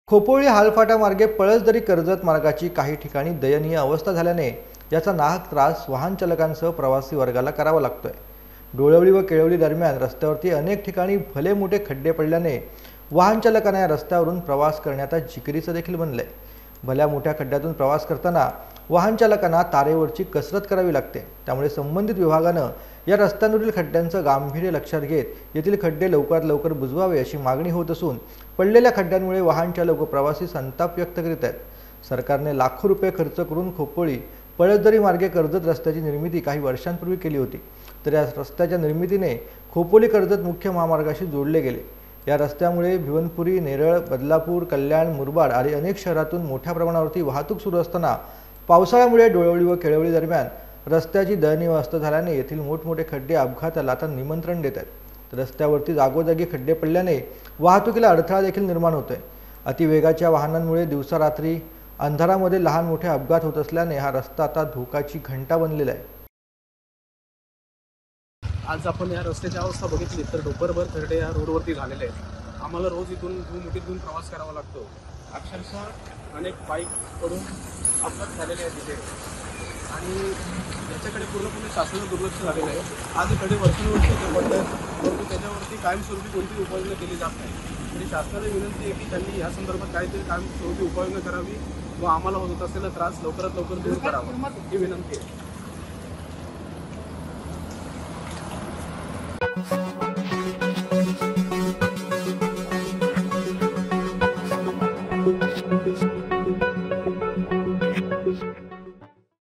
खोपोळी हालफाटा मार्गे पळसदरी कर्जत मार्गाची काही ठिकाणी दयनीय अवस्था झाल्याने याचा नाहक त्रास वाहन चालकांसह प्रवासी वर्गाला करावा लागतोय। डोळवली व केळवली दरम्यान रस्त्यावरती अनेक ठिकाणी भले मोठे खड्डे पडल्याने वाहन चालकांना या रस्त्यावरून प्रवास करण्याचा जिकिरीचं देखील बनलंय। भल्या मोठ्या खड्ड्यातून प्रवास करताना वाहन चालकांना तारेवरची कसरत करावी लागते। त्यामुळे संबंधित विभागानं या रस्त्यांवरील खड्ड्यांचं गांभीर्य लक्षात घेत येथील खड्डे लवकरात लवकर बुजवावे अशी मागणी होत असून पडलेल्या खड्ड्यांमुळे वाहन चालक व प्रवासी संताप व्यक्त करीत आहेत। सरकारने लाखो रुपये खर्च करून खोपोळी पळसदरी मार्गे कर्जत रस्त्याची निर्मिती काही वर्षांपूर्वी केली होती। तर या रस्त्याच्या निर्मितीने खोपोली कर्जत मुख्य महामार्गाशी जोडले गेले। या रस्त्यामुळे भिवनपुरी, नेरळ, बदलापूर, कल्याण, मुरबाड आणि अनेक शहरातून मोठ्या प्रमाणावरती वाहतूक सुरू असताना पावसाळ्यामुळे डोळवली व केळवली दरम्यान रस्त्याची दयनीय अवस्था झाल्याने येथील मोठमोठे खड्डे अपघाताला आता निमंत्रण देत आहेत। रस्त्यावरती जागोजागी खड्डे पडल्याने वाहतुकीला अडथळा देखील निर्माण होतोय। अतिवेगाच्या वाहनांमुळे दिवसा रात्री अंधारामध्ये लहान मोठे अपघात होत असल्याने हा रस्ता आता धोकाची घंटा बनलेला आहे। आज आपण या रस्त्याची अवस्था बघितली तर डोंगरभर खड्डे या रोडवरती झालेले आहेत। आम्हाला रोज इथून धूम प्रवास करावा लागतो। अक्षरशः अनेक बाईक पडून अपघात झालेले आहेत तिथे आणि याच्याकडे पूर्णपणे शासनाचं दुर्लक्ष झालेलं आहे। आज हे खड्डे वर्षानुवर्षे पडतात परंतु त्याच्यावरती कायमस्वरूपी कोणतीही उपाययोजना केली जात नाही। तरी शासनाला विनंती आहे की त्यांनी या संदर्भात काहीतरी कायमस्वरूपी उपाययोजना करावी व आम्हाला होत असलेला त्रास लवकरात लवकर दूर करावा ही विनंती आहे।